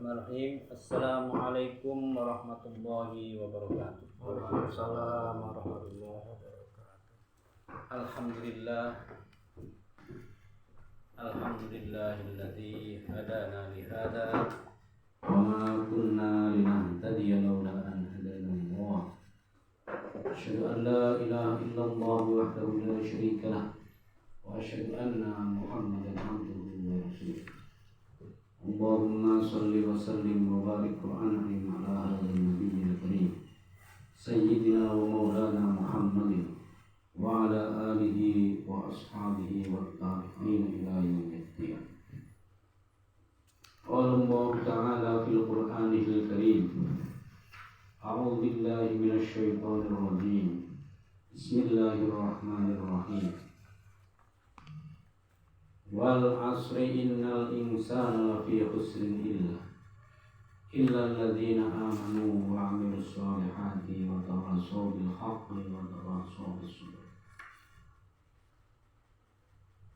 Bismillahirrahmanirrahim. Assalamualaikum warahmatullahi wabarakatuh. Waalaikumsalam warahmatullahi wabarakatuh. Alhamdulillahilladzi hadana li hada wa ma kunna linahtadiya laula an hadana Allah. Asyhadu an la ilaha illallah wahdahu la syarika lah wa asyhadu anna Muhammadan abduhu wa rasuluh. Allahumma salli wa sallim wa barik wa an'im ala hadzal nabiyil karim sayyidina wa maulana Muhammadin wa ala alihi wa ashabihi wa tabi'in ila yaumil qiyamah. Qala Allah ta'ala fil Qur'anil karim. A'udzu billahi minasy syaithanir rajim. Bismillahirrahmanirrahim. Wal asri innal insana lafi khusrin illa alladzina amanu wa 'amilus solihati wa tawassaw bil haqqi wa tawassaw bis sabr.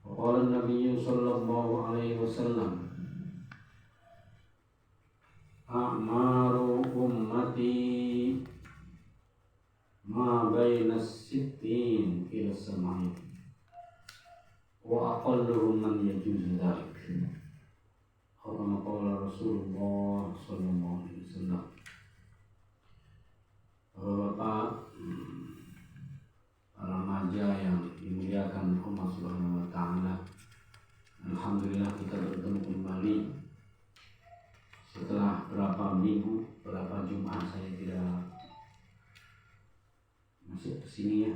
Wa qala an-nabiy sallallahu alaihi wasallam a'maru ummati ma baina sittin ila sam'in wa aqalluhum man yajuzu dzalik. Kama qala Rasulullah sallallahu alaihi wasallam. Bapak, para remaja yang dimuliakan Allah Subhanahu wa taala. Alhamdulillah kita bertemu kembali setelah berapa minggu, berapa Jumat saya tidak masuk ke sini ya.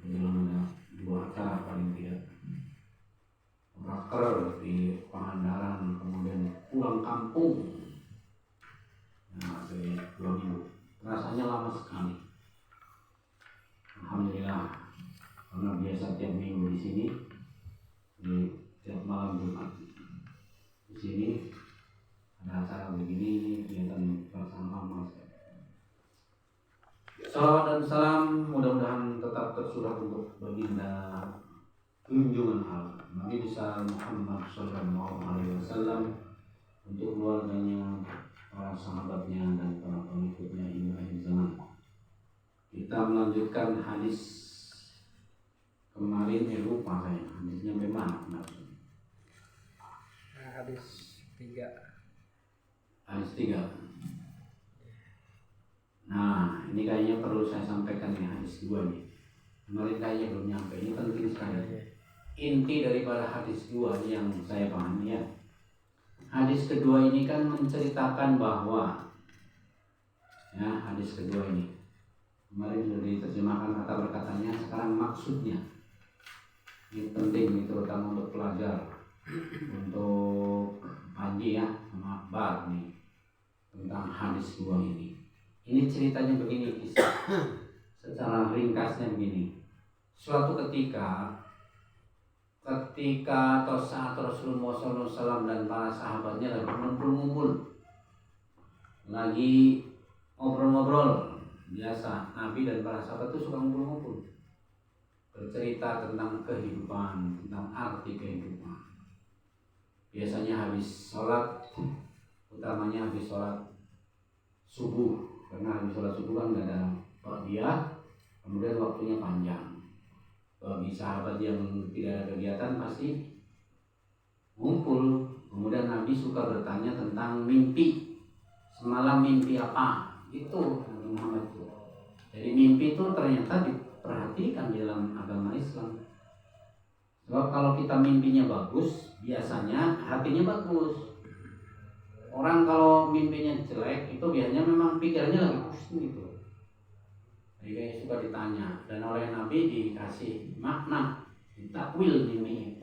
Dalam ada 2 acara paling tidak. Raker di Pangandaran, kemudian pulang kampung. Nah, dari 2 minggu. Rasanya lama sekali. Alhamdulillah, karena biasa tiap minggu di sini, di tiap malam Jumat di sini ada acara begini, kelihatan perasaan lama sekali. Salawat dan salam mudah-mudahan tetap tersurah untuk baginda junjungan Allah Nabi besar Muhammad sallallahu alaihi wasallam, untuk keluarganya, para sahabatnya dan para pengikutnya hingga akhir zaman. Kita melanjutkan hadis kemarin, lupa saya hadisnya memang Hadis 3. hadis 3. Nah, ini kayaknya perlu saya sampaikan nih hadis 2 nih. Kemarin kayaknya belum nyampe, ini penting sekali. Inti daripada hadis 2 ini yang saya pahami ya. Hadis kedua ini kan menceritakan bahwa hadis kedua ini kemarin sudah diterjemahkan kata perkataannya, sekarang maksudnya. Ini penting nih, terutama untuk pelajar, untuk Haji ya, sama Akbar nih, tentang hadis 2 ini. Ini ceritanya begini, kisah secara ringkasnya begini. Suatu ketika atau saat Rasulullah SAW dan para sahabatnya lagi ngumpul-ngumpul, lagi ngobrol-ngobrol biasa. Nabi dan para sahabat itu suka ngumpul-ngumpul, bercerita tentang kehidupan, tentang arti kehidupan. Biasanya habis sholat, utamanya habis sholat subuh, karena habis sholat subuh kan nggak ada tarbiyah, kemudian waktunya panjang. Bagi sahabat yang tidak ada kegiatan pasti ngumpul. Kemudian Nabi suka bertanya tentang mimpi. Semalam mimpi apa? Itu Nabi Muhammad itu. Jadi mimpi itu ternyata diperhatikan di dalam agama Islam. Sebab kalau kita mimpinya bagus, biasanya hatinya bagus. Orang kalau mimpinya jelek itu biasanya memang pikirannya lagi pusing gitu. Jadi suka ditanya, dan oleh Nabi dikasih makna, ditakwil mimpi.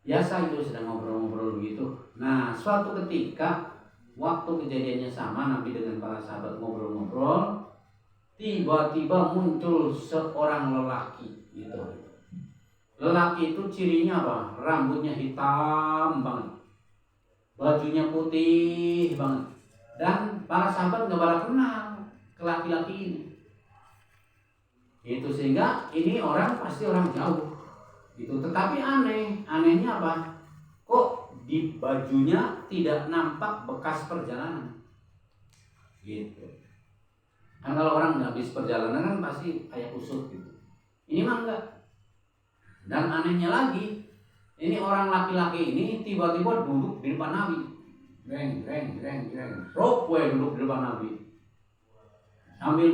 Biasa itu sedang ngobrol-ngobrol begitu. Nah, suatu ketika waktu kejadiannya sama, Nabi dengan para sahabat ngobrol-ngobrol, tiba-tiba muncul seorang lelaki gitu. Lelaki itu cirinya apa? Rambutnya hitam banget, bajunya putih banget, dan para sahabat nggak pada kenal ke laki-laki ini. Itu sehingga ini orang pasti orang jauh gitu. Tetapi anehnya apa? Kok di bajunya tidak nampak bekas perjalanan. Gitu. Kan kalau orang habis perjalanan kan pasti kayak kusut gitu. Ini mah enggak. Dan anehnya lagi, ini orang laki-laki ini tiba-tiba duduk di depan Nabi. Greng. Rok we duduk di depan Nabi. Sambil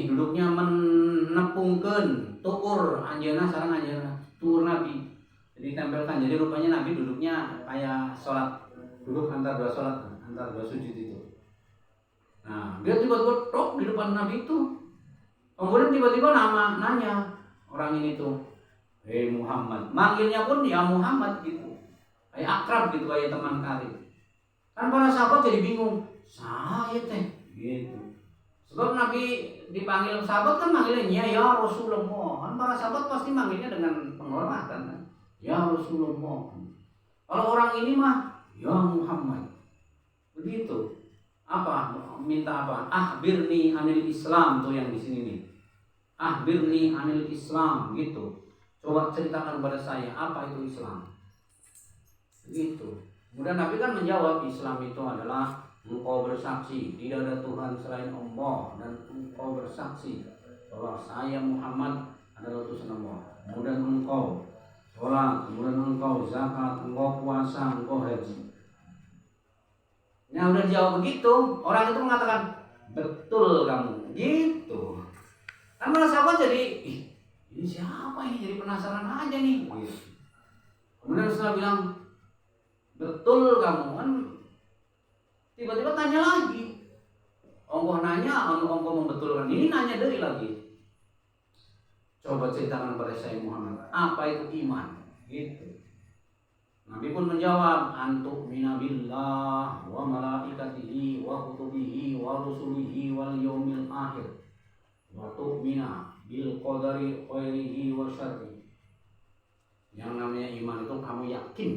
duduknya menepungkeun tukur anjeunna sareng anjeunna, tukur Nabi. Jadi ditempelkan. Jadi rupanya Nabi duduknya kayak sholat, duduk antar dua sholat, antar dua sujud itu. Nah, dia tiba-tiba rok di depan Nabi itu. Kemudian tiba-tiba nanya orang ini tuh, hei Muhammad. Manggilnya pun ya Muhammad gitu. Kayak akrab gitu, kayak teman karib. Kan para sahabat jadi bingung. Saya teh gitu. Sebab Nabi dipanggil sahabat kan manggilnya ya Rasulullah. Kan para sahabat pasti manggilnya dengan penghormatan kan. Ya Rasulullah. Kalau orang ini mah ya Muhammad. Begitu. Apa? Minta apa? Akhbirni anil Islam tuh yang di sini nih. Akhbirni anil Islam gitu. Coba ceritakan kepada saya apa itu Islam. Gitu. Kemudian Nabi kan menjawab, Islam itu adalah engkau bersaksi tidak ada Tuhan selain Allah dan engkau bersaksi bahwa saya Muhammad adalah utusan Allah. Kemudian engkau sholat, kemudian engkau zakat, engkau puasa, engkau haji. Nah udah jawab begitu, orang itu mengatakan betul kamu, gitu. Kan malah sahabat jadi, ini siapa ini, jadi penasaran aja nih. Gitu. Kemudian setelah bilang betul kamu, kan tiba-tiba tanya lagi. Ongkoh nanya, ongkoh membetulkan. Ini nanya dari lagi. Coba ceritakan kepada saya Muhammad, apa itu iman? Gitu. Nabi pun menjawab, antuk minabillah wa malaikatihi wa kutubihi wa rusulihi wal yaumil akhir wa tu'mina bil qadari khairihi wa syarrihi. Yang namanya iman itu kamu yakin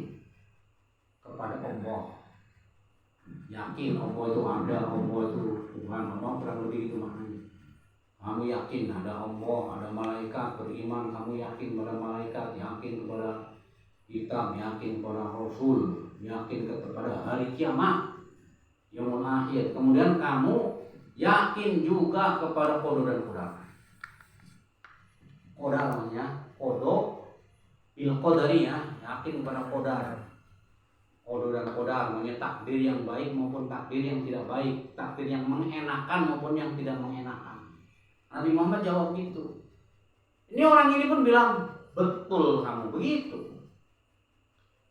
kepada Allah. Yakin Allah itu ada, Allah itu Tuhan, Allah kurang lebih itu maknanya. Kamu yakin ada Allah, ada malaikat, beriman kamu yakin pada malaikat, yakin kepada kitab, yakin kepada Rasul, yakin kepada hari kiamat, yaumul akhir. Kemudian kamu yakin juga kepada qada dan qadar. Qadar namanya qada bil qadari ya, yakin kepada qadar. Qada dan qadar namanya takdir yang baik maupun takdir yang tidak baik, takdir yang mengenakan maupun yang tidak mengenakan. Nabi Muhammad jawab gitu. Ini orang ini pun bilang, betul kamu begitu.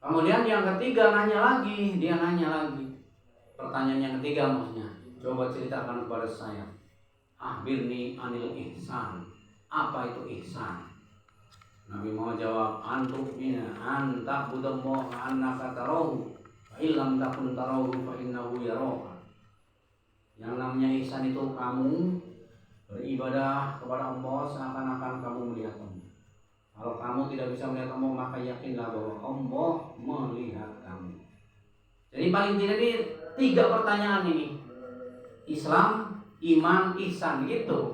Kemudian yang ketiga dia nanya lagi. Pertanyaan yang ketiga maksudnya, coba ceritakan kepada saya. Akhbirni anil ihsan. Apa itu ihsan? Nabi mau jawab, antuk mina anta budallah annaka tarahu fa illam takun tarahu fa innahu yaraka. Yang namanya ihsan itu kamu beribadah kepada Allah seakan-akan kamu melihat Allah. Kalau kamu tidak bisa melihat Allah, maka yakinlah bahwa Allah melihat kamu. Jadi paling tidak ini 3 pertanyaan ini. Islam, iman, ihsan gitu.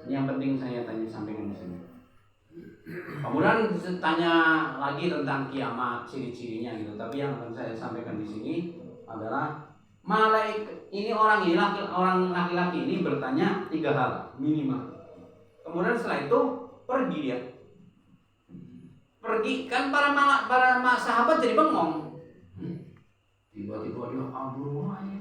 Yang penting saya sampaikan di sini. Kemudian tanya lagi tentang kiamat, ciri-cirinya gitu. Tapi yang akan saya sampaikan di sini adalah malaikat ini orang laki-laki ini bertanya 3 hal minimal. Kemudian setelah itu pergi dia. Pergi kan para sahabat jadi bengong. Tiba-tiba dia kabur aja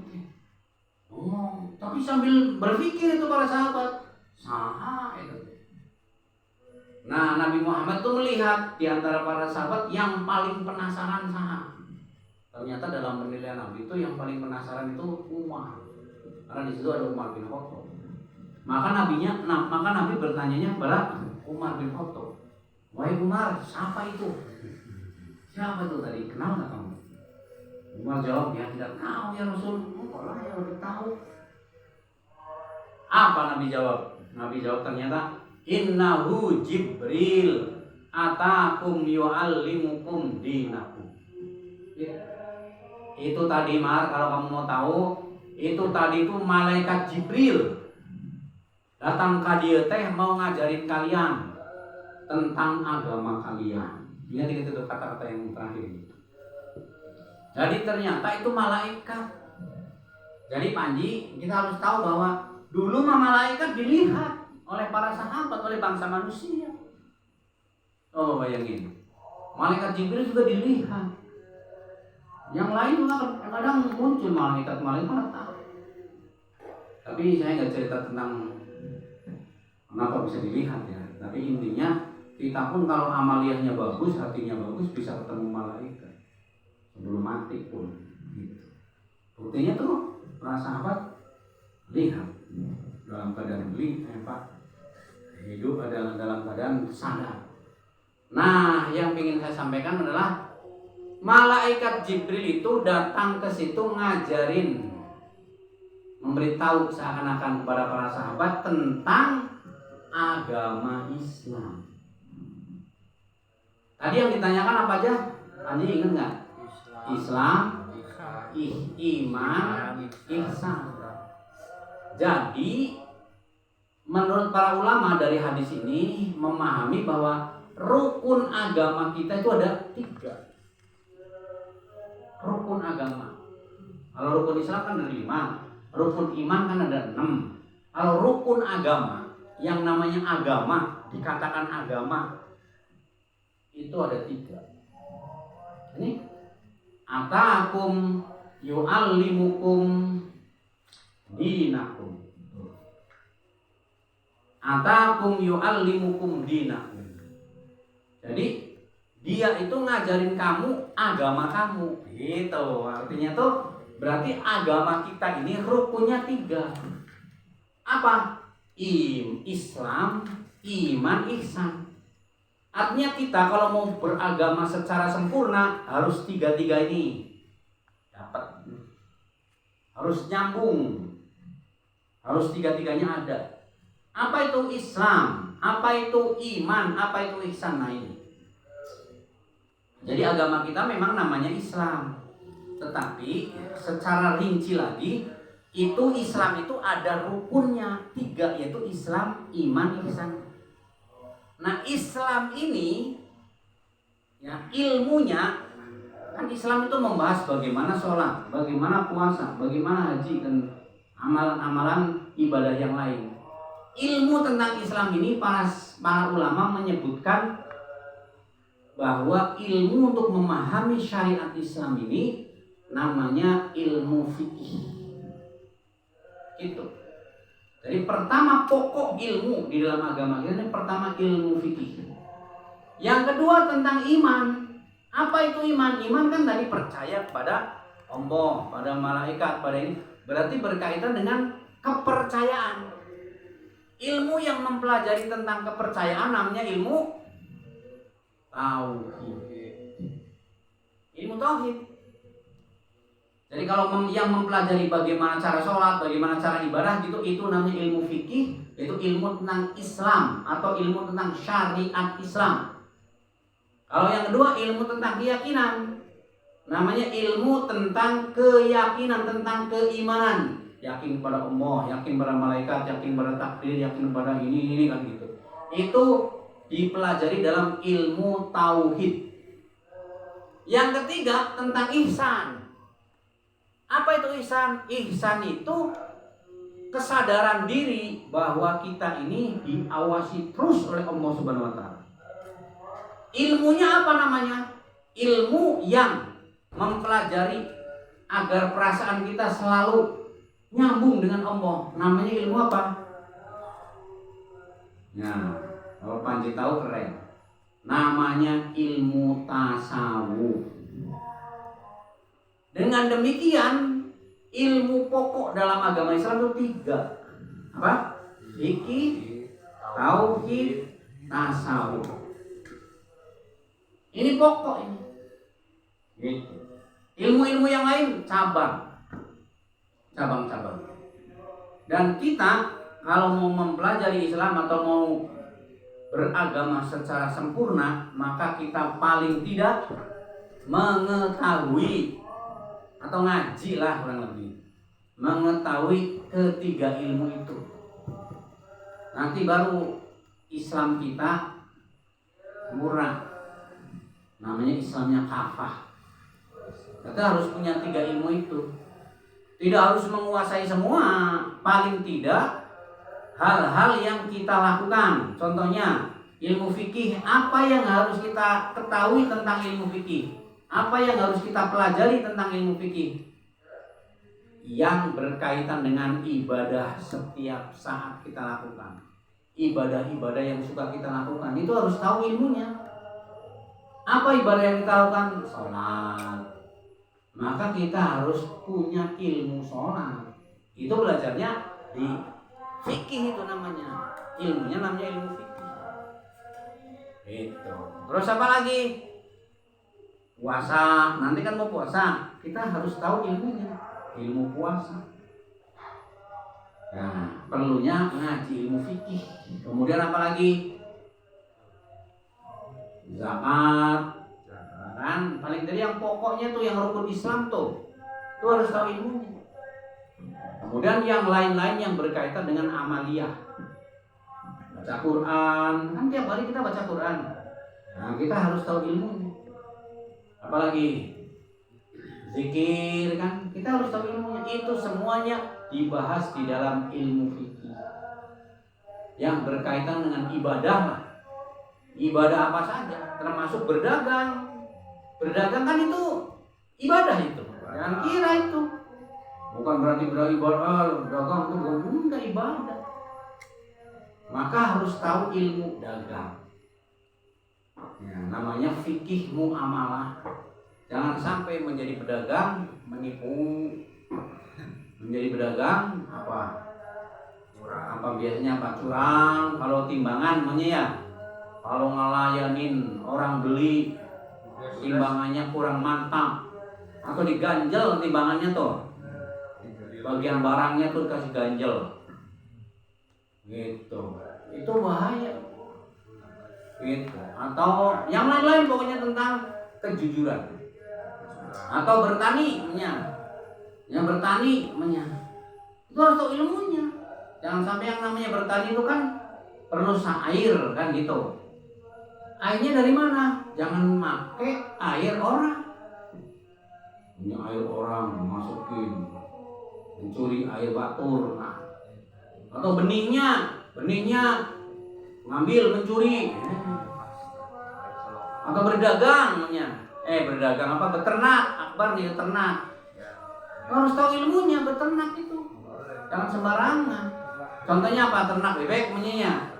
ngomong, tapi sambil berpikir itu para sahabat, saha itu. Nah, Nabi Muhammad tuh melihat di antara para sahabat yang paling penasaran saha. Ternyata dalam penilaian Nabi itu yang paling penasaran itu Umar. Karena di situ ada Umar bin Khattab. Maka Nabi bertanyanya kepada Umar bin Khattab. Wahai Umar, siapa itu? Siapa itu tadi? Kenal nggak kamu? Umar jawab, ya tidak tahu ya Rasul. Kalau ya udah tahu. Apa Nabi jawab? Nabi jawab ternyata, innahu Jibril atakum yu'allimukum dinakum. Itu tadi Mar, kalau kamu mau tahu, itu tadi itu malaikat Jibril datang ke dia teh mau ngajarin kalian tentang agama kalian. Ingat itu kata-kata yang terakhir. Jadi ternyata itu malaikat. Jadi Panji, kita harus tahu bahwa dulu malaikat dilihat oleh para sahabat, oleh bangsa manusia. Oh, bayangin. Malaikat Jibril juga dilihat. Yang lain juga kadang muncul malaikat mana tahu. Tapi saya nggak cerita tentang kenapa bisa dilihat ya. Tapi intinya kita pun kalau amaliyahnya bagus, hatinya bagus, bisa ketemu malaikat sebelum mati pun. Gitu. Buktinya tuh para sahabat lihat dalam keadaan hidup adalah dalam keadaan sadar. Nah, yang ingin saya sampaikan adalah malaikat Jibril itu datang ke situ ngajarin, memberitahu seakan-akan kepada para sahabat tentang agama Islam. Tadi yang ditanyakan apa aja? Anda ingat nggak? Islam, iman, ihsan. Jadi menurut para ulama dari hadis ini memahami bahwa rukun agama kita itu ada 3. Rukun agama. Kalau rukun Islam kan ada 5, rukun iman kan ada 6. Kalau rukun agama, yang namanya agama, dikatakan agama, itu ada 3. Ini atakum yu'allimukum dinakum. Atakum yu'allimukum dinakum. Jadi dia itu ngajarin kamu agama kamu. Gitu. Artinya tuh berarti agama kita ini rukunnya 3. Apa? Islam, iman, ihsan. Artinya kita kalau mau beragama secara sempurna harus 3 ini dapat. Harus nyambung. Harus 3-nya ada. Apa itu Islam? Apa itu iman? Apa itu ihsan? Nah ini. Jadi agama kita memang namanya Islam. Tetapi secara rinci lagi, itu Islam itu ada rukunnya 3, yaitu Islam, iman, ihsan. Nah Islam ini ya ilmunya kan Islam itu membahas bagaimana sholat, bagaimana puasa, bagaimana haji dan amalan-amalan ibadah yang lain. Ilmu tentang Islam ini para ulama menyebutkan bahwa ilmu untuk memahami syariat Islam ini namanya ilmu fikih. Itu. Jadi pertama pokok ilmu di dalam agama kita ini pertama ilmu fikih. Yang kedua tentang iman. Apa itu iman? Iman kan tadi percaya pada Allah, pada malaikat, pada ini. Berarti berkaitan dengan kepercayaan. Ilmu yang mempelajari tentang kepercayaan namanya ilmu tauhid. Ilmu tauhid. Jadi kalau yang mempelajari bagaimana cara sholat, bagaimana cara ibadah gitu, itu namanya ilmu fikih, yaitu ilmu tentang Islam atau ilmu tentang syariat Islam. Kalau yang kedua ilmu tentang keyakinan, namanya ilmu tentang keyakinan, tentang keimanan. Yakin pada Allah, yakin pada malaikat, yakin pada takdir, yakin pada ini kan gitu. Itu dipelajari dalam ilmu tauhid. Yang ketiga tentang ihsan. Apa itu ihsan? Ihsan itu kesadaran diri bahwa kita ini diawasi terus oleh Allah Subhanahu wa taala. Ilmunya apa namanya? Ilmu yang mempelajari agar perasaan kita selalu nyambung dengan Allah. Namanya ilmu apa? Nah, kalau Panji tahu keren. Namanya ilmu tasawuf. Dengan demikian, ilmu pokok dalam agama Islam itu 3. Apa? Fikih, tauhid, tasawuf. Ini pokok ini. Gitu. Ilmu-ilmu yang lain cabang. Cabang-cabang. Dan kita kalau mau mempelajari Islam atau mau beragama secara sempurna, maka kita paling tidak mengetahui atau ngaji lah kurang lebih, mengetahui 3 ilmu itu. Nanti baru Islam kita murah. Namanya Islamnya kafah. Kita harus punya 3 ilmu itu. Tidak harus menguasai semua, paling tidak hal-hal yang kita lakukan. Contohnya ilmu fikih, apa yang harus kita ketahui tentang ilmu fikih? Apa yang harus kita pelajari tentang ilmu fikih? Yang berkaitan dengan ibadah setiap saat kita lakukan. Ibadah-ibadah yang suka kita lakukan, itu harus tahu ilmunya. Apa ibadah yang kita lakukan? Sholat. Maka kita harus punya ilmu sholat. Itu belajarnya di fikih itu namanya. Ilmunya namanya ilmu fikih. Itu. Terus apa lagi? Puasa. Nanti kan mau puasa, kita harus tahu ilmunya. Ilmu puasa. Nah, perlunya ngaji ilmu fikih. Kemudian apa lagi? Zakat. Kan paling dari yang pokoknya tuh yang rukun Islam tuh. Itu harus tahu ilmunya. Kemudian yang lain-lain yang berkaitan dengan amaliyah. Baca Quran, kan tiap hari kita baca Quran. Nah, kita harus tahu ilmunya. Apalagi zikir, kan kita harus tahu ilmunya. Itu semuanya dibahas di dalam ilmu fikih yang berkaitan dengan ibadah lah. Ibadah apa saja, termasuk berdagang. Berdagang kan itu ibadah itu. Jangan kira itu. Bukan berarti beribadah, dagang itu enggak ibadah. Maka harus tahu ilmu dagang. Ya, namanya fikih muamalah. Jangan sampai menjadi pedagang menipu. Menjadi pedagang apa? Apa biasanya apa? Curang. Kalau timbangan namanya ya. Kalau ngelayanin orang beli timbangannya kurang mantap atau diganjel timbangannya tuh. Bagian barangnya tuh kasih ganjel. Gitu. Itu bahaya. Gitu. Atau yang lain-lain pokoknya tentang kejujuran. Atau bertani namanya. Yang bertani namanya. Itu harus tahu ilmunya. Jangan sampai yang namanya bertani itu kan perlu air kan gitu. Airnya dari mana? Jangan pakai air orang. Ini air orang masukin, mencuri air batur. Nah. Atau benihnya ngambil mencuri. Atau berdagang namanya. Berdagang apa? Beternak, akbar nih beternak. Harus tahu ilmunya beternak itu. Jangan sembarangan. Contohnya apa? Ternak bebek namanya.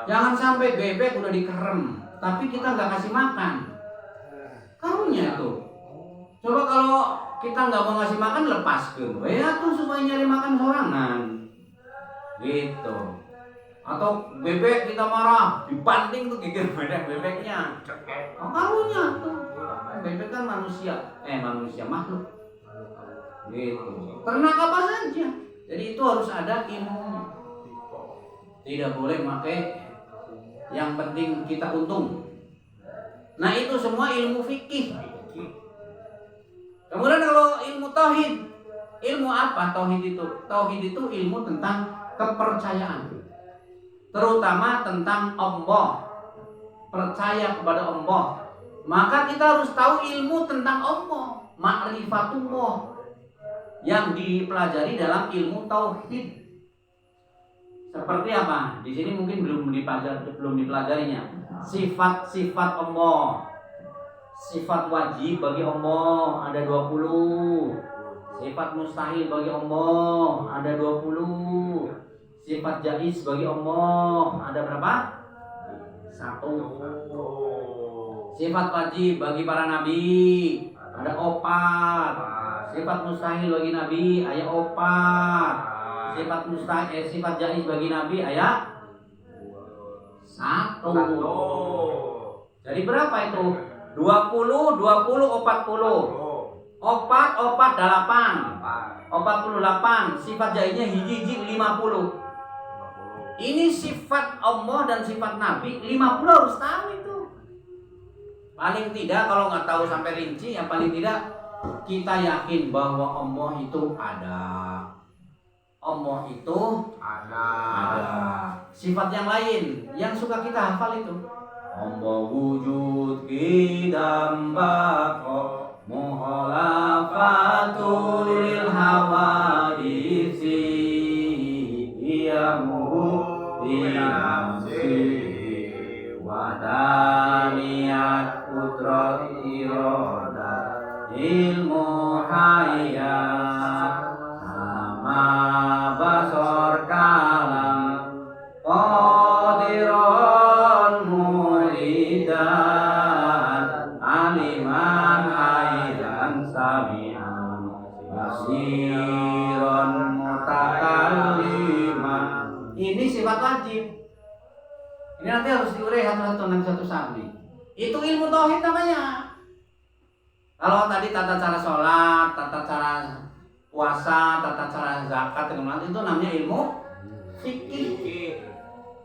Jangan sampai bebek udah dikerem, tapi kita nggak kasih makan. Karunya itu. Coba kalau kita nggak mau ngasih makan, lepaskan. Ya tuh supaya nyari makan sorangan. Gitu. Atau bebek kita marah, dibanting tuh gigir bebeknya. Karunya tuh. Bebek kan manusia makhluk. Gitu. Ternak apa saja. Jadi itu harus ada ilmunya. Tidak boleh pakai yang penting kita untung. Nah itu semua ilmu fikih. Kemudian kalau ilmu tauhid, ilmu apa tauhid itu? Tauhid itu ilmu tentang kepercayaan, terutama tentang Allah. Percaya kepada Allah. Maka kita harus tahu ilmu tentang Allah, ma'rifatullah, yang dipelajari dalam ilmu tauhid. Seperti apa? Di sini mungkin belum dipelajarinya. Sifat-sifat Allah. Sifat wajib bagi Allah ada 20. Sifat mustahil bagi Allah ada 20. Sifat jaiz bagi Allah ada berapa? 1. Sifat wajib bagi para nabi ada 4. Sifat mustahil bagi nabi ada 4. Sifat jaiz bagi nabi ayat 1. Jadi berapa itu? 20, 40, 40. 4, 8. 48. Sifat jaiznya hiji 50. Ini sifat Allah dan sifat nabi 50 harus tahu itu. Paling tidak kalau nggak tahu sampai rinci, yang paling tidak kita yakin bahwa Allah itu ada. Allah itu ada. Sifat yang lain yang suka kita hafal itu. Allah wujud qidam baqa ilmu hayat sama basor kalam qadiron muridan aliman hayran sami'an basiron mutakalliman. Ini sifat wajib. Ini nanti harus diurai satu-satu nanti satu saat nih. Itu ilmu tauhid namanya. Kalau tadi tata cara sholat, tata cara puasa, tata cara zakat, itu namanya ilmu fikih.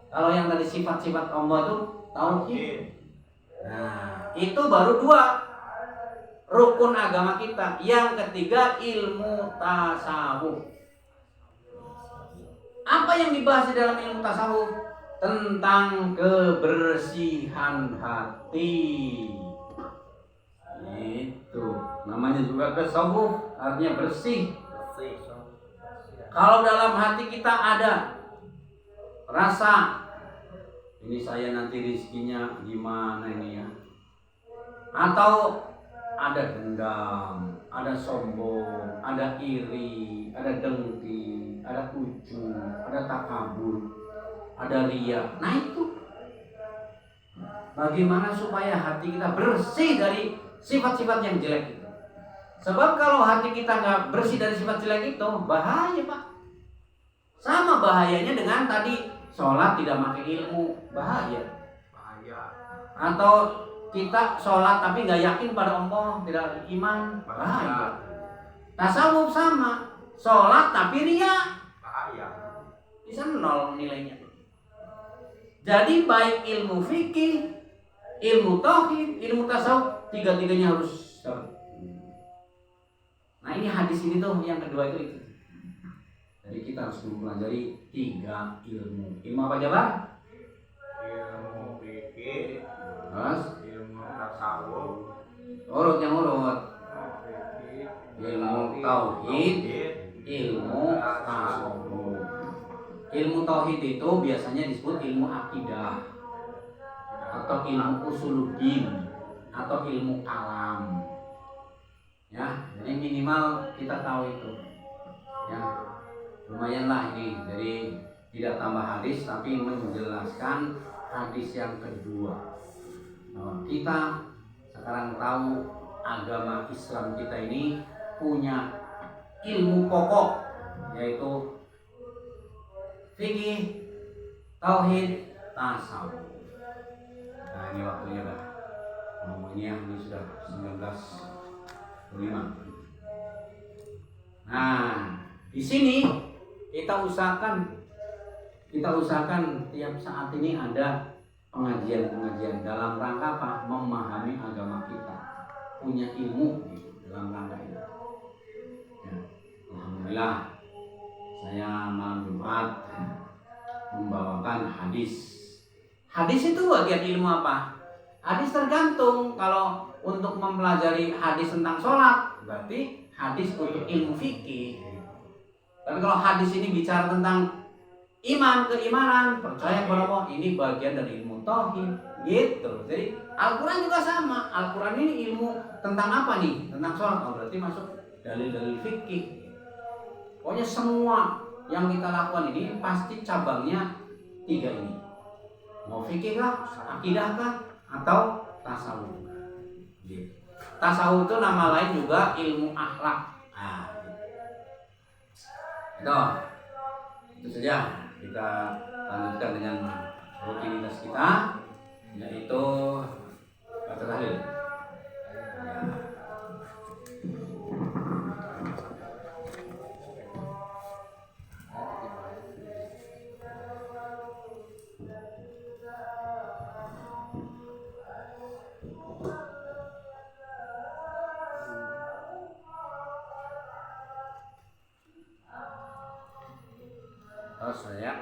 Kalau yang tadi sifat-sifat Allah itu tauhid. Nah, itu baru 2 rukun agama kita. Yang ketiga ilmu tasawuf. Apa yang dibahas di dalam ilmu tasawuf? Tentang kebersihan hati. Itu namanya juga tasawuf, artinya bersih. Kalau dalam hati kita ada rasa ini saya nanti rizkinya gimana ini ya, atau ada dendam, ada sombong, ada iri, ada dengki, ada ujub, ada takabur, ada riya. Nah itu bagaimana supaya hati kita bersih dari sifat-sifat yang jelek itu. Sebab kalau hati kita nggak bersih dari sifat jelek itu, bahaya Pak. Sama bahayanya dengan tadi sholat tidak pakai ilmu, bahaya. Atau kita sholat tapi nggak yakin pada Allah, tidak iman, bahaya. Tasawuf sama, sholat tapi riya, bahaya. Bisa 0 nilainya. Jadi baik ilmu fikih, ilmu tauhid, ilmu tasawuf, 3-tiganya harus. Nah ini hadis ini tuh yang kedua itu. Jadi kita harus mempelajari 3 ilmu. Ilmu apa aja Bang? Ilmu fikih, Terus? ilmu tasawuf, Urut. fikih, Ilmu tauhid, ilmu tasawuf. Ilmu tauhid itu biasanya disebut ilmu akidah atau ilmu usuluddin atau ilmu kalam. Ya, jadi minimal kita tahu itu. Ya, lumayanlah ini. Jadi tidak tambah hadis tapi menjelaskan hadis yang kedua. Nah, kita sekarang tahu agama Islam kita ini punya ilmu pokok yaitu fikih, tauhid, tasawuf. Nah ini waktunya Pak. Ngomongnya ini sudah 19:05. Nah di sini kita usahakan tiap saat ini ada pengajian dalam rangka apa? Memahami agama kita, punya ilmu dalam rangka itu. Ya, alhamdulillah saya malam Jumat membawakan hadis. Hadis itu bagian ilmu apa? Hadis tergantung. Kalau untuk mempelajari hadis tentang sholat, berarti hadis untuk ilmu fikih. Tapi kalau hadis ini bicara tentang iman, keimanan, percaya kepada Allah, ini bagian dari ilmu tauhid, gitu. Jadi Al-Quran juga sama. Al-Quran ini ilmu tentang apa nih? Tentang sholat. Oh, berarti masuk dalil-dalil fikih. Pokoknya semua yang kita lakukan ini pasti cabangnya 3 ini. Mau fikih kah, akidah kah, atau tasawuf. Gitu. Tasawuf itu nama lain juga ilmu akhlak. Nah, itu saja. Kita lanjutkan dengan rutinitas kita, yaitu baca tahlil. Terus saya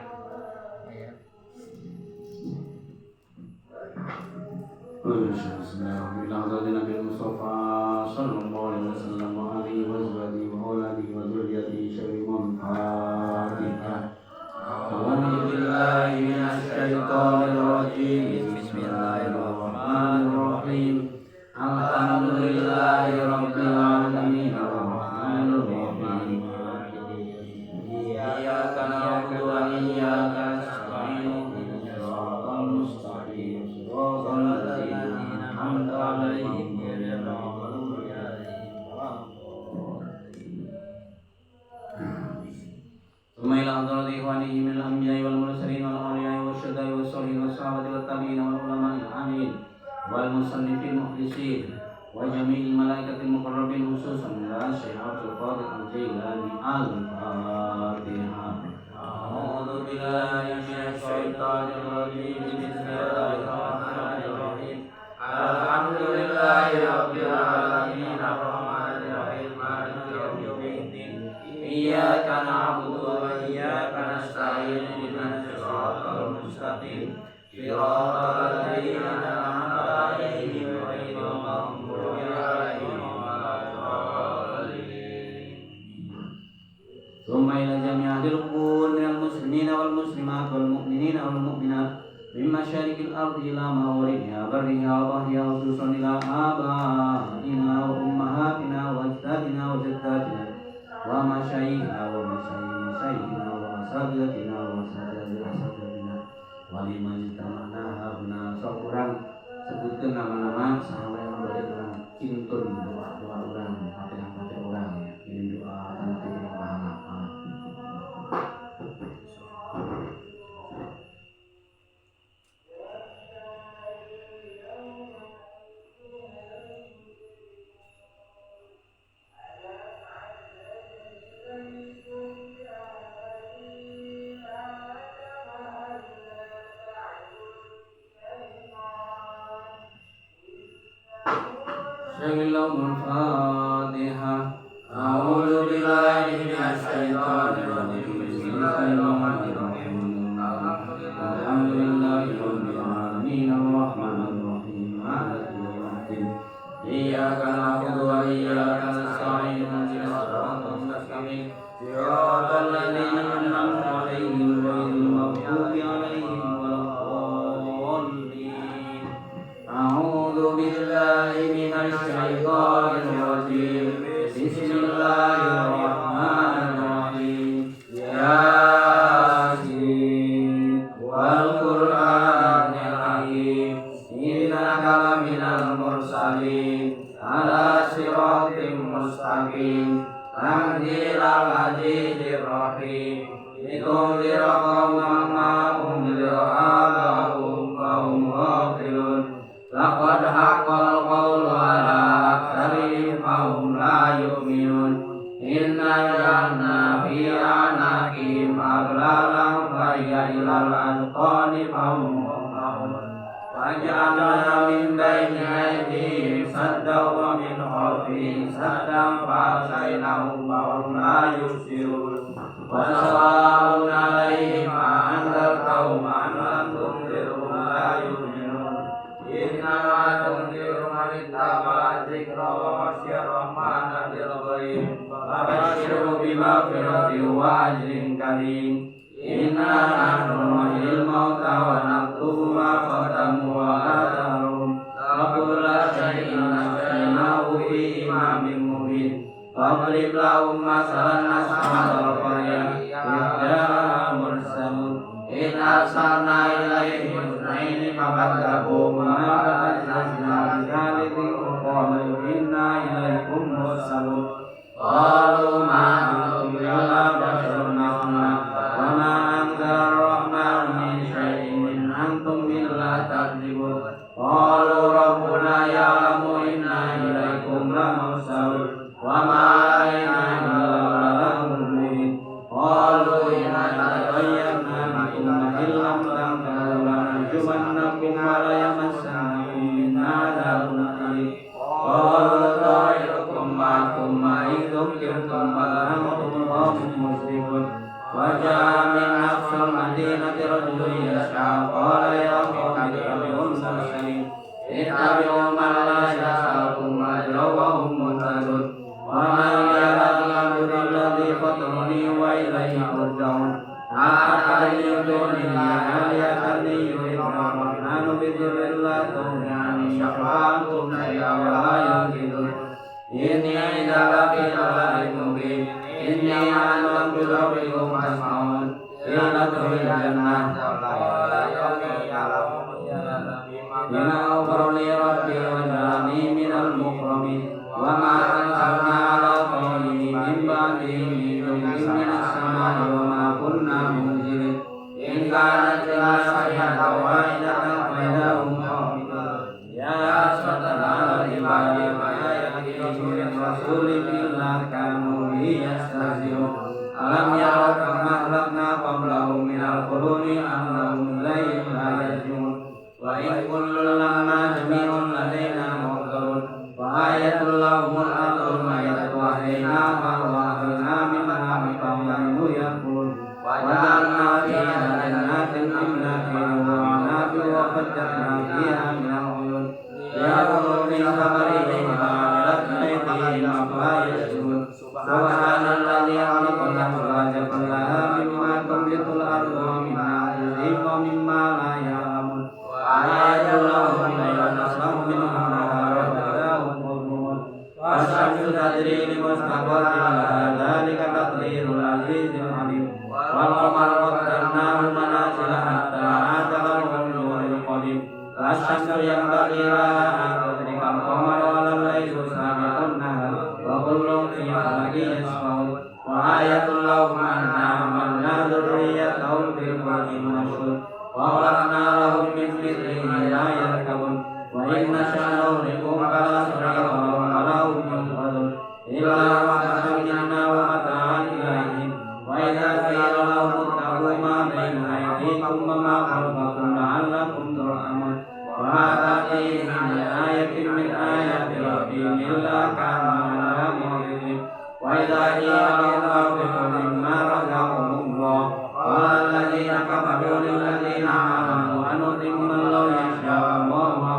Bismillahirrahmanirrahim. Alhamdulillahirabbil حضرة إخوانهم من الأنبياء والمرسلين والأولياء والشهداء والصالحين والصحابة والتابعين والعلماء العاملين والمصنفين المخلصين وجميع الملائكة المقربين خصوصا إلى الشيخ عبد القادر الجيلاني الفاتحة. أعوذ بالله من الشيطان الرجيم بسم الله الرحمن الرحيم الحمد لله رب العالمين الرحمن الرحيم مالك يوم الدين إياك نعبد وإياك نستعين اهدنا الصراط المستقيم صراط الذين أنعمت عليهم غير المغضوب عليهم ولا الضالين. ثم إلى جميع أهل القبور من المسلمين والمسلمات والمؤمنين والمؤمنات من مشارق الأرض إلى مغربها برها وبحرها خصوصا إلى آبائنا وأمهاتنا وأجدادنا وجداتنا ومشايخنا ومشايخنا وأساتذتنا وأساتذتنا ولمن اجtama'na habna seorang sebutkan nama-nama sahabat yang boleh orang cintun doa-doa orang fatihah-fatihah orang ini doa nanti yang pahala. Al-Fatihah. A'udzu billahi minasyaitonir rajim. Bismillahirrahmanirrahim. Alhamdulillahi rabbil alamin arrahmanir rahim maliki yaumiddin. Iyyaka na'budu wa iyyaka nasta'in ihdinas siratal mustaqim. Siratal ladzina an'amta 'alaihim ghairil maghdubi 'alaihim waladdallin. A'udzu billahi minasyaitonir rajim. Bismillahirrahmanirrahim. Yasin wal Qur'anil Hakim. Innaka laminal mursalin ala siratim mustaqim. Tanzilal azizir rahim. Litunzira qauman ma unzira aba'uhum fahum ghafilun. Laqad haqqal qawlu ala aktsarihim fahum la yu'minun. Inna ja'alna fi a'naqihim aghlalan fahiya ilal adqani fahum muqmahun. Waja'alna min bayni aydihim saddan wa min khalfihim saddan fa'ashaynahum fahum la yubsirun. Wa sawa'un 'alaihim a'anzartahum am lam tunzirhum la yu'minun. Innama tunziru man ittaba'a dzikra wa khashiya rahmana bil ghaib. Fabashshirhu bimaghfiratin wa ajrin karim. Inna nahnu nuhyil mauta wa naktubu ma qaddamu wa atharuhum. Wa kulla shay'in ahsaynahu fi imamin mubin. Fadrib lahum masalan ashabal qaryah idh ja'a mursalun. إذ أرسلنا إليهم اثنين فكذبوهما فأزلفنا بثالث فقالوا إنا إليكم مرسلون. قالوا ما أنتم إلا بشر مثلنا وما أنزل الرحمن من شيء إن أنتم إلا تكذبون. قالوا ربنا يعلم إنا إليكم لمرسلون وما علينا إلا البلاغ المبين. قالوا إنا تطيرنا بكم لئن لم تنتهوا لنرجمنكم وليمسنكم منا عذاب أليم. قالوا طائركم معكم وإن ذكرتم بل أنتم قوم مسرفون. وجاء من أقصى المدينة رجل يسعى قال يا قوم اتبعوا المرسلين. اتبعوا من لا يسألكم أجرا وهم مهتدون. ومن كان يعبد الذي فطرني وإليه ترجعون. أحد يدعونني آلهة يردنا الرحمن بضر لا تغن عني شفاعتهم شيئا ولا ينقذون. إني إذا لفي ضلال مبين. إني أعلم بربكم فاسمعون. قيل ادخل الجنة قال إني أعلم بما غفر لي ربي وجعلني من المكرمين. وما أنزلنا على قومه من بعده من جند من السماء وما كنا rasulin illa kanu bihi yastahzi'un. Alam yarau kama ahlakna qablahum minal quruni annahum ilayhim la yarji'un. Wa in kullun lamma jami'un ladaina muhdarun. Wa ayatul lahumul ardul mayyitatu ahyaynaha wa ahyayna minha biqawmin yaqulun. Wa ja'alna fiha jannatin min nakhilin wa 'anabin wa fajjarna fiha minal 'uyun. Ya'kulu min thamarihi ma'amilat aydihim la yashkurun. Subhanalladzi khalaqa al-azwaja kullaha mimma tunbitul ardu wa min anfusihim wa mimma la ya'lamun. Wa ayatul lahum laylun naslahu minhu an-nahara wa idahum mudlimun. Wasy-syamsu tajri li mustaqarrin laha dzalika taqdirul azizil 'alim. Wal qamara qaddarnahu manazila hatta 'ada kal-urjunil qadim. Wasy-syamsu yanbaghi laha an tudrika al-qamara wa laysu sabiqun nahar. Wa kullun fi falakin yasbahun. Wa ayatul lahum anna hamalna dzurriyyatahum fil fulkil mashhur. Wa khalaqna lahum min mithlihi la yarkabun. Wa in nasha'u nughriqhum fala sariqa lahum wa la hum yunqadhun. Illa rahmatan minna wa mata'an ilayhin. Wa idza qila lahum ittaqu ma bayna aydikum wa ma khalfakum la'allakum turhamun. Wa ma ta'tihim min ayatin min ayati rabbihim illa kanu anha mu'ridin. Wa idza qila lahum anfiqu mimma razaqakumullah qala alladhina kafaru lil ladzina amanu anutimmu law yasha'u Allahu ma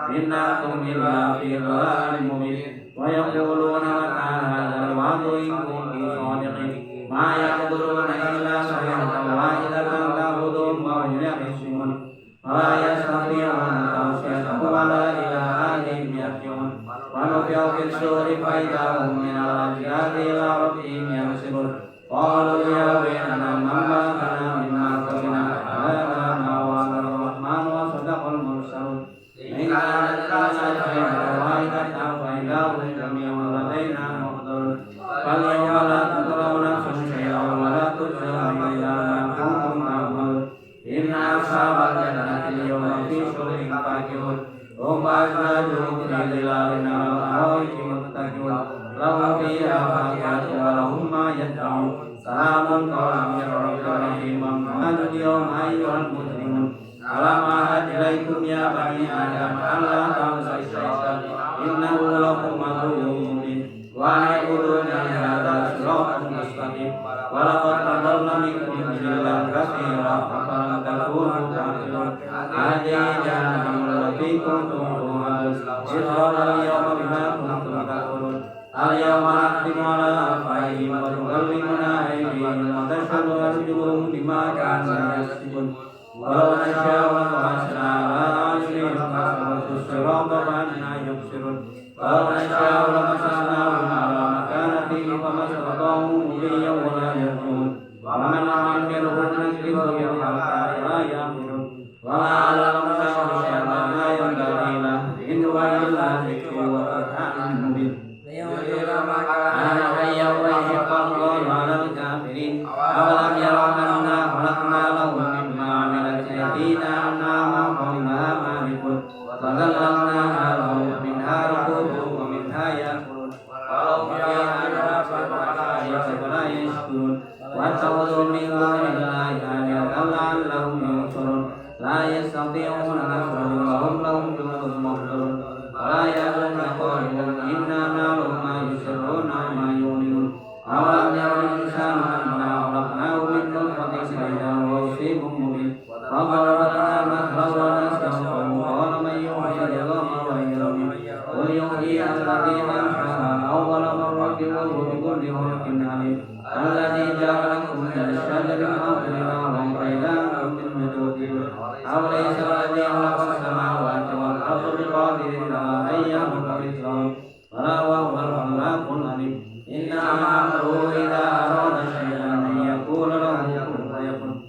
innakum illa fi dhalalin mubin. Wa yaquluna mata hadzal wa'du in kuntum shadiqin. Ma yaquluna illa sayhatan wahidatan ta'khudhuhum wa hum yahsun. Wa yastati'una tawsiyatan wa la ilaha ahlihim yarji'un. Wa nufi'a fis suri fa idza hum min al-ajdathi ila rabbihim yansilun. Qalu ya waylana man ba'athana min marqadina hadha ma wa'ada ar-rahman wa sadaqal mursalun. In kanat lana sayhatan wahidatan fa idza hum jami'un ladaina muhdarun. Fal yawma la tudrawna nafsun shay'an wa la tujzawna illa ma kuntum ta'malun. Inna ashabal jannati al-yawma fi shughlin fakihun. Hum azwajuhum fi dhilalin 'alal ara'iki muttaqi'un. Lahum fiha fakihatun wa lahum ma yad'un. Salamun qawlan min rabbir rahim. Amanu yawma ayyuhal mujrimun. Alam ahad ilaikum ya bani Adam alla ta'budu syaitan innahu lakum aduwwun mubin. Wa na'budu hadza siratal mustaqim. Wa laqad adalla minkum jilan katsiran afalam takunu ta'qilun. Hadhihi jahannamul lati kuntum tu'adun. Ishra'u al-yawma bima kuntum takfurun. Al-yawma nakhtimu 'ala afwahihim wa tukallimuna aydihim wa tashhadu arjuluhum bima kanu yaksibun. Walau nasya'u lamasna 'ala a'yunihim fasabaqu as-sirata fa'anna yubsirun. Walau nasya'u lamasnahum 'ala makanatihim famastata'u mudiyyan wa la yarji'un. Wa man 'amilhu nunkithu fil khalqi la ya'qilun. Wa ma 'allamna syai'an la yanbaghi lahu in huwa illa dzikrun wa qur'anun mubin. Ana hayya wa yaqulu 'alal kafirin. Awalam yarau anna khalaqna lahum mimma 'amilat aydina an'aman fahum malikun. Wa zallalnaha lahum minha rakubuhum wa minha ya'kulun. Walau fiha anfasun fala yashkurun. Wa ta'udhu min dunillahi alihatan la'allahum yunsurun. La yastati'una nasrahum wa hum lahum jundun muhdarun. Wa la ya'lamu qaulahum inna na'lamu ma yusirruna wa ma yu'linun. Awalam yarau insanu anna khalaqnahu min nutfatin fa idza huwa khasimun mubin. Wa darabna mathalan wa nasta'khidhu qala man yuhyi al-'idhama wa hiya ramim. Qul yuhyiha alladhi ansha'aha awwala marratin wa huwa bikulli khalqin 'alim. Alladhi ja'ala lakum min ash-shajari al-akhdari naran fa idza antum minhu tu'minun. Awalaysa alladhi khalaqa as-samawati wal-arda biqadirin 'ala an yakhluqa mithlahum. Bala wa huwal khallaqul 'alim. Inna amruhu idza arada syai'an an yaqula lahu kun fayakun.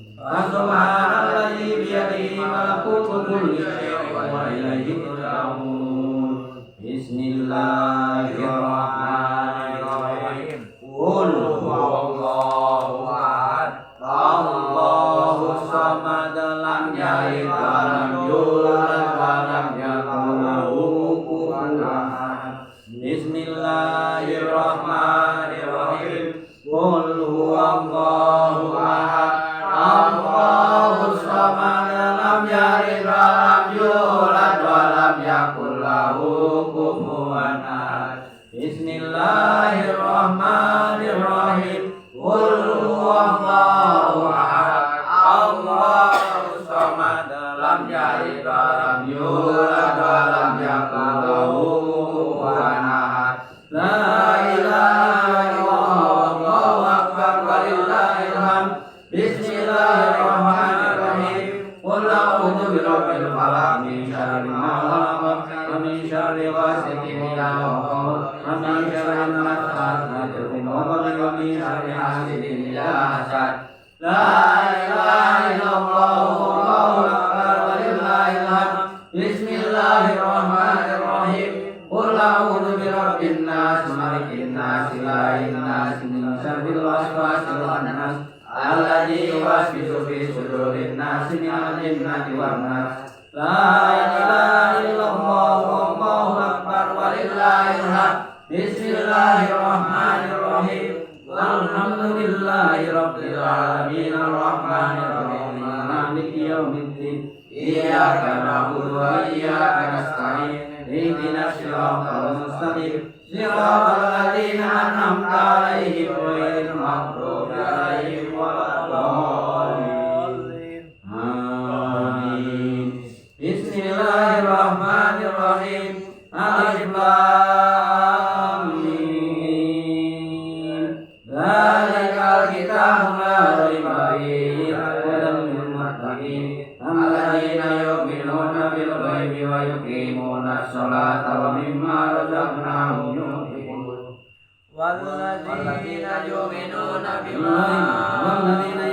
Subhanalladzi biyadihi malakutu kulli syai'in wa ilayhi turja'un. Bismillahirrahmanirrahim. Qul huwallahu ahad. Allahus samad. Lam yalid wa lam yulad wa lam yakul lahu kufuwan ahad. Bismillah Bismillahirrahmanirrahim. Qul huwallahu ahad. Allahus samad. Lam yalid wa lam yulad wa lam yakul lahu kufuwan ahad. Bismillahirrahmanirrahim. Qul huwallahu ahad. Allahus samad. Lam yalid wa lam yulad wa lam yakul lahu kufuwan ahad. La ilaha illallah, Allahu akbar, walillahil hamd. Bismillahirrahmanirrahim. Qul a'udzu birabbil falaq min syarri ma khalaq wa min syarri ghasiqin idza waqab wa min syarri nafasatil fil 'uqad wa min syarri hasidin idza hasad. La ilaha illallah, Allahu akbar, walillahil hamd. Bismillahirrahmanirrahim. Qul a'udzu birabbin nas, malikin nas, ilahin nas, min syarril waswasil khannas, alladzi yuwaswisu fi sudurin nas, minal jinnati wan nas. La ilaha illallah, Allahu akbar, walillahil hamd. Bismillahirrahmanirrahim. Alhamdulillahi rabbil alamin, arrahmanir rahim, maliki yaumiddin. Iyyaka na'budu wa iyyaka nasta'in. Ihdinas siratal mustaqim. Siratal ladzina an'amta 'alaihim ghairil maghdubi 'alaihim waladdallin. Amin. Bismillahirrahmanirrahim. Alif lam mim. Dzalikal kitabu la raiba fihi hudan lil muttaqin. Alladzina yu'minuna bil ghaibi wa yuqimuna sholata wa mimma razaqnahum yunfiqun. Walladzina yu'minuna bima unzila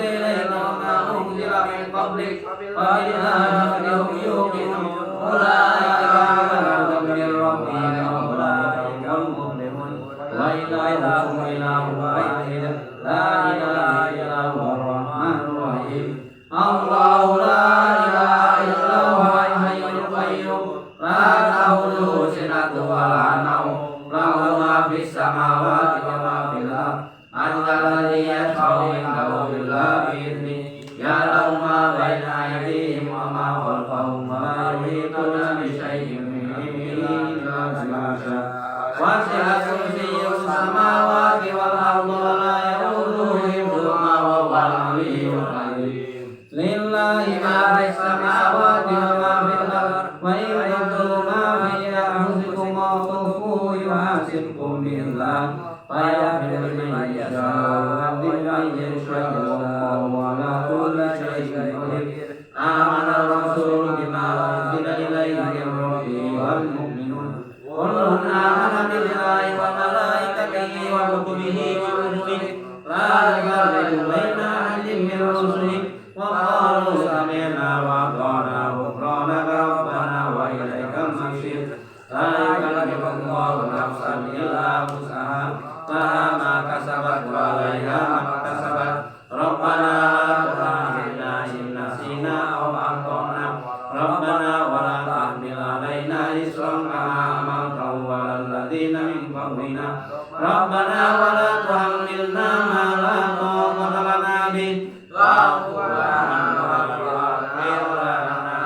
ilayka wa ma unzila min qablik wa bil akhirati hum yuqinun. Ulaika 'ala hudan min rabbihim wa ulaika humul muflihun. Wa ilahukum ilahun wahid, la ilaha illa huwar rahmanur rahim. Allahu la ilaha illa huwal hayyul qayyum, la ta'khudhuhu sinatun wa la nawm, lahu ma fis samawati wa ma fil ardh. Alladzi yashfa'u 'indahu illa bi'idhnihi, ya'lamu ma baina aydihim wa ma khalfahum, wa la yuhituna bi syai'in min ilmihi illa bima syaa. Wasi'a kursiyyuhu samawati wal ardha wa la ya'uduhu hifdhuhuma wa huwal 'aliyyul 'azim. Lillahi ma fis samawati wa ma fil ardh, wa in tubdu ma fi anfusikum aw tukhfuhu yuhasibkum billah, fayaghfiru liman yasha'u wa yu'adhibu man yasha'u, wallahu 'ala kulli shay'in qadir. Amana ar-rasulu bima unzila ilayhi min rabbihi wal mu'minun kullun amana billahi wa malaikatihi wa kutubihi wa rusulihi la nufarriqu baina ahadin min rusulihi. وقالوا سمعنا وأطعنا غفرانك ربنا وإليك المصير. لا يكلف الله نفسا إلا وسعها لها ما كسبت وعليها ما اكتسبت. ربنا لا تؤاخذنا إن نسينا أو أخطأنا. ربنا ولا تحمل علينا إصرا كما حملته على الذين من قبلنا. ربنا ولا تحملنا ما لا طاقة لنا به. واعف عنا واغفر لنا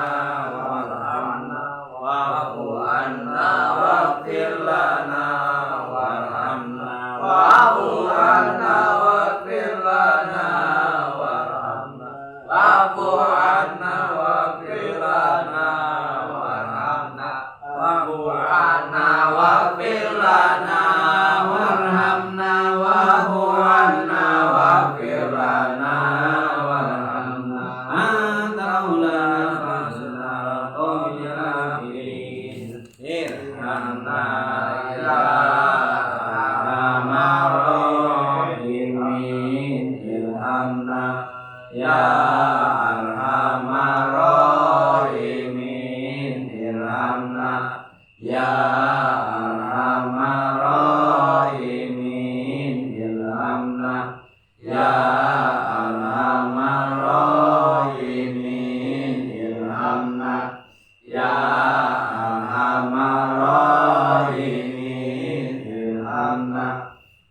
وارحمنا. واعف عنا واغفر لنا وارحمنا. واعف عنا واغفر لنا وارحمنا. واعف عنا واغفر لنا وارحمنا. واعف عنا واغفر لنا وارحمنا. واعف عنا واغفر لنا وارحمنا. أنت مولانا فانصرنا على القوم الكافرين. ارحمنا يا أرحم الراحمين. ارحمنا يا أرحم الراحمين. ارحمنا يا أرحم الراحمين. ارحمنا يا أرحم الراحمين. ارحمنا يا أرحم الراحمين.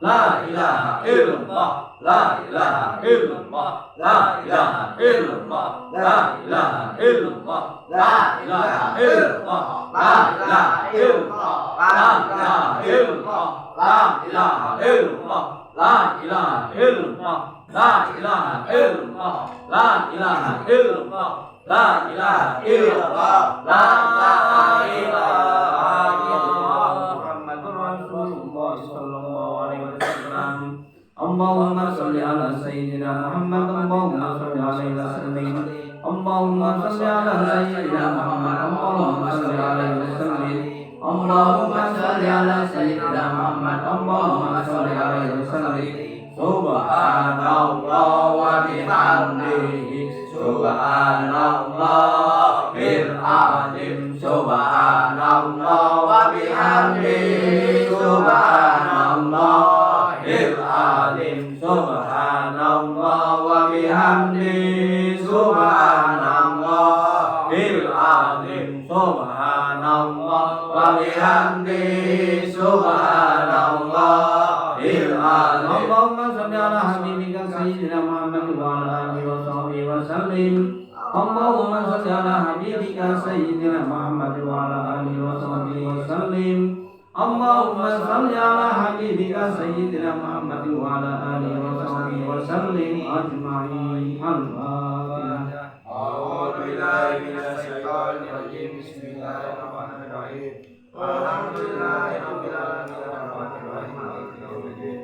La ilaha illallah. La ilaha illallah. La ilaha illallah. La ilaha illallah. La ilaha illallah. La ilaha illallah. La ilaha illallah. La ilaha illallah. La ilaha illallah. La ilaha illallah. La ilaha illallah. La ilaha illallah. La ilaha illallah. Muhammadur Rasulullah sallallahu alaihi wasallam. Allahumma shalli ala sayyidina Muhammad. Allahumma shalli alaihi wasallam. Allahumma shalli ala sayyidina Muhammad. Allahumma shalli alaihi wasallam. Allahumma shalli ala sayyidina Muhammad. Allahumma shalli alaihi wasallam. Subhanallah wa bihamdihi. Subhanallah bil azim. Subhanallah wa bihamdihi. Subhanallah bil azim. Subhanallah wa bihamdihi. Subhanallah bil azim. Subhanallah wa bihamdihi. Subhanallah bil azim. Allahumma shalli ala habibika sayyidina Muhammad wa ala alihi wa sahbihi wa sallim. Allahumma shalli ala habibika sayyidina Muhammad wa ala alihi wa sahbihi wa sallim. Allahumma shalli ala habibika sayyidina Muhammad wa ala alihi wa sahbihi wa sallim ajma'in. Al-Fatihah. A'udzu billahi minasy syaithanir rajim. Bismillahirrahmanirrahim. Alhamdulillahi rabbil alamin. Arrahmanir rahim. Maliki yaumiddin.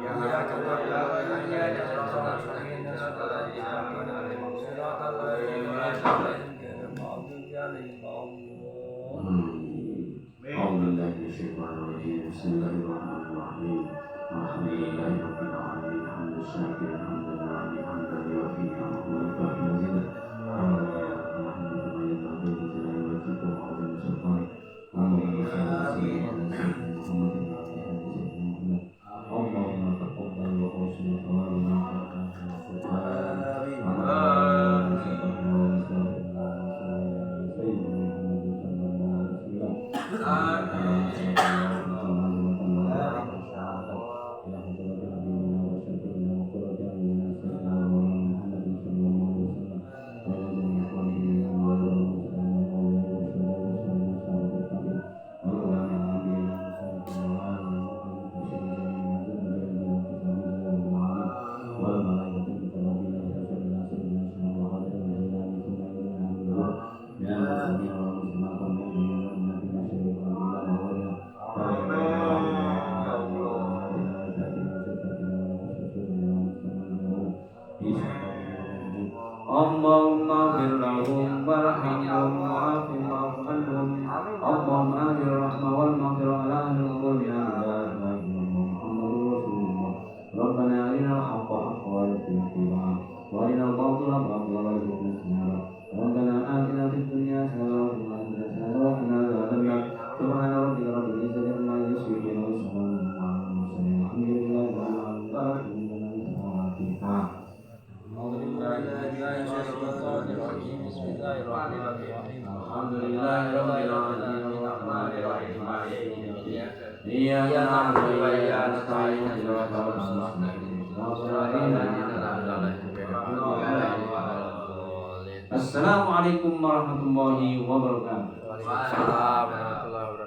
Iyyaka na'budu wa iyyaka nasta'in. Ihdinas siratal ladzina an'amta 'alaihim ghairil maghdubi 'alaihim waladdallin. أعوذ بالله من الشيطان الرجيم. بسم الله الرحمن الرحيم. الحمد لله رب العالمين. حمد الشاكر حمد الراضي حمد اليوفي حمد الكافي مزيدا. حمد نحمد ما يرضى به جلاله وجهه وعظيم سلطانه. اللهم صل على سيدنا محمد وعلى آل سيدنا محمد. اللهم تقبل وحسن ثوابنا Allahumma ighfir lahum warhamhum wa'afihim wa'fu anhum. Allahumma anzil rahmah wal maghfirah ala ahli al-qurbi ya Muhammadur Rasulullah. Rabbana arina al-haqqa haqqan warzuqna ittiba'ah wa arina al-batila batilan warzuqna ijtinabah. Rabbana atina fid dunya hasanah wa fil akhirati hasanah wa qina adzaban nar. Subhana rabbika rabbil izzati amma yasifun wa salamun ala al-mursalin. Alhamdulillahi rabbil alamin. Al-Fatihah. Bismillahirrahmanirrahim. Alhamdulillahirabbil alamin. Iyyaka na'budu wa iyyaka nasta'in. Assalamualaikum warahmatullahi wabarakatuh. Waalaikumsalam warahmatullahi wabarakatuh.